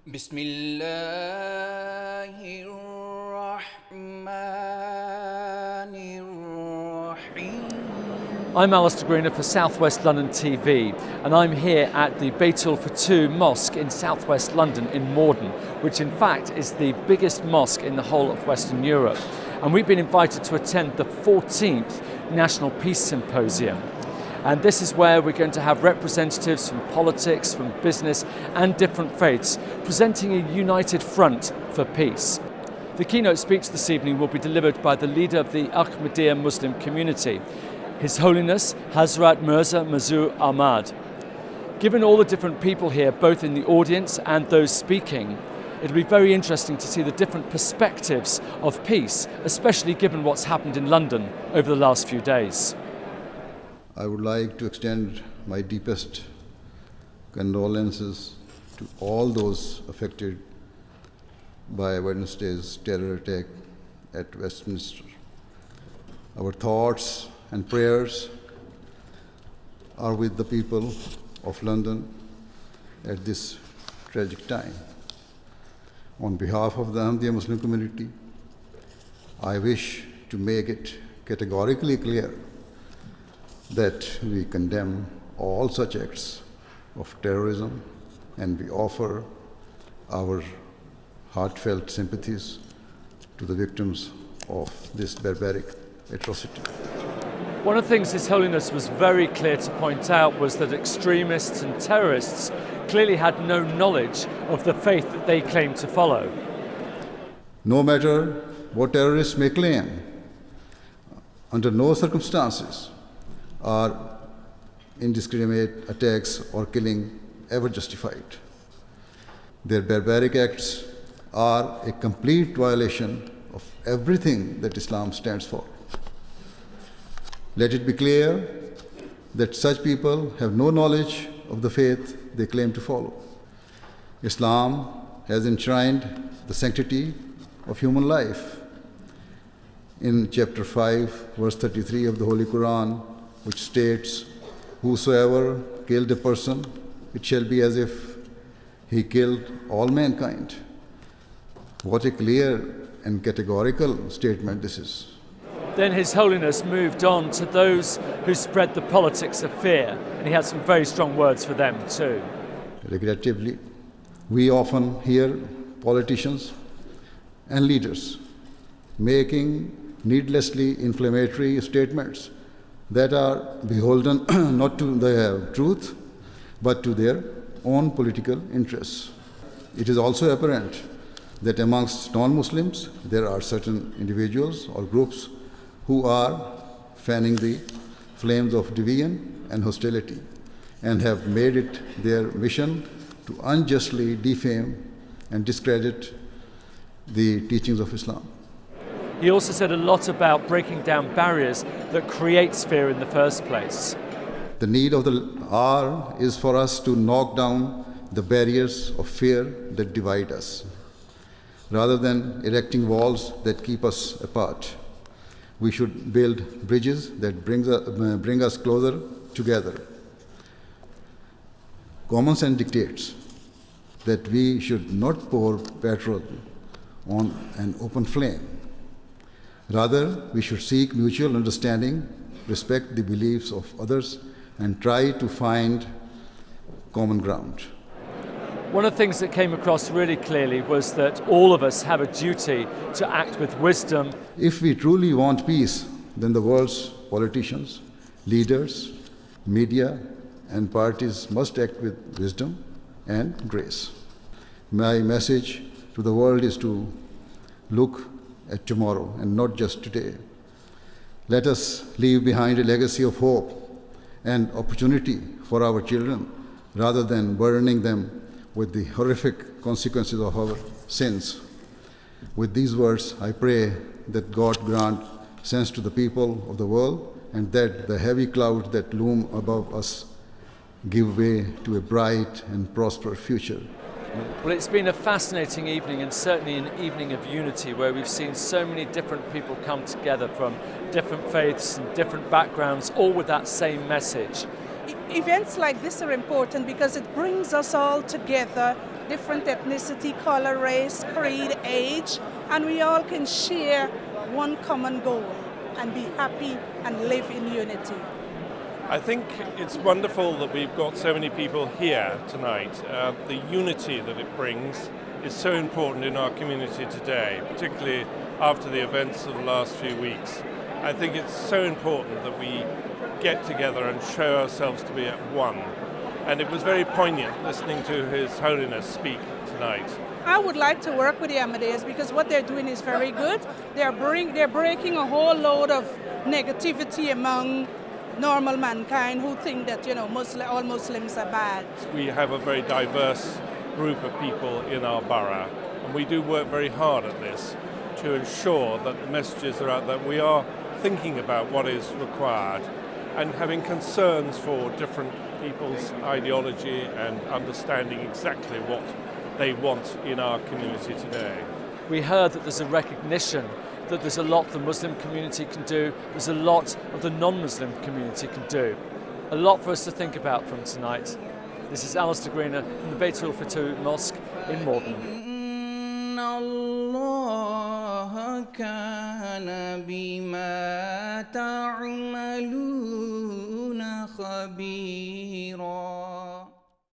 بسم الله الرحمن الرحيم. I'm Alastair Greener for Southwest London TV, and I'm here at the Baitul Futuh mosque in southwest London in Morden, which in fact is the biggest mosque in the whole of Western Europe. And we've been invited to attend the 14th National Peace Symposium. And this is where we're going to have representatives from politics, from business and different faiths, presenting a united front for peace. The keynote speech this evening will be delivered by the leader of the Ahmaddiya Muslim community, His Holiness Hazrat Mirza Masroor Ahmad. Given all the different people here, both in the audience and those speaking, it'll be very interesting to see the different perspectives of peace, especially given what's happened in London over the last few days. I would like to extend my deepest condolences to all those affected by Wednesday's terror attack at Westminster. Our thoughts and prayers are with the people of London at this tragic time. On behalf of the Ahmadiyya Muslim community, I wish to make it categorically clear that we condemn all such acts of terrorism, and we offer our heartfelt sympathies to the victims of this barbaric atrocity. One of the things His Holiness was very clear to point out was that extremists and terrorists clearly had no knowledge of the faith that they claim to follow. No matter what terrorists may claim, under no circumstances are indiscriminate attacks or killing ever justified. Their barbaric acts are a complete violation of everything that Islam stands for. Let it be clear that such people have no knowledge of the faith they claim to follow. Islam has enshrined the sanctity of human life. In chapter 5, verse 33 of the Holy Quran, which states, "Whosoever killed a person, it shall be as if he killed all mankind." What a clear and categorical statement this is. Then His Holiness moved on to those who spread the politics of fear, and he had some very strong words for them too. Regrettably, we often hear politicians and leaders making needlessly inflammatory statements that are beholden not to the truth, but to their own political interests. It is also apparent that amongst non-Muslims, there are certain individuals or groups who are fanning the flames of division and hostility and have made it their mission to unjustly defame and discredit the teachings of Islam. He also said a lot about breaking down barriers that creates fear in the first place. The need of the hour is for us to knock down the barriers of fear that divide us, rather than erecting walls that keep us apart. We should build bridges that bring us closer together. Common sense dictates that we should not pour petrol on an open flame. Rather, we should seek mutual understanding, respect the beliefs of others, and try to find common ground. One of the things that came across really clearly was that all of us have a duty to act with wisdom. If we truly want peace, then the world's politicians, leaders, media, and parties must act with wisdom and grace. My message to the world is to look at tomorrow and not just today. Let us leave behind a legacy of hope and opportunity for our children, rather than burdening them with the horrific consequences of our sins. With these words, I pray that God grant sense to the people of the world, and that the heavy clouds that loom above us give way to a bright and prosperous future. Well, it's been a fascinating evening, and certainly an evening of unity, where we've seen so many different people come together from different faiths and different backgrounds, all with that same message. Events like this are important because it brings us all together different ethnicity, color, race, creed, age, and we all can share one common goal and be happy and live in unity. I think it's wonderful that we've got so many people here tonight. The unity that it brings is so important in our community today, particularly after the events of the last few weeks. I think it's so important that we get together and show ourselves to be at one. And it was very poignant listening to His Holiness speak tonight. I would like to work with the Ahmadiyas because what they're doing is very good. They're breaking a whole load of negativity among normal mankind who think that, all Muslims are bad. We have a very diverse group of people in our borough, and we do work very hard at this to ensure that the messages are out there. We are thinking about what is required and having concerns for different people's ideology and understanding exactly what they want in our community today. We heard that there's a recognition that there's a lot the Muslim community can do, there's a lot of the non-Muslim community can do. A lot for us to think about from tonight. This is Alastair Greener from the Baitul Futuh Mosque in Morden. الله كان بما تعملون خبيرا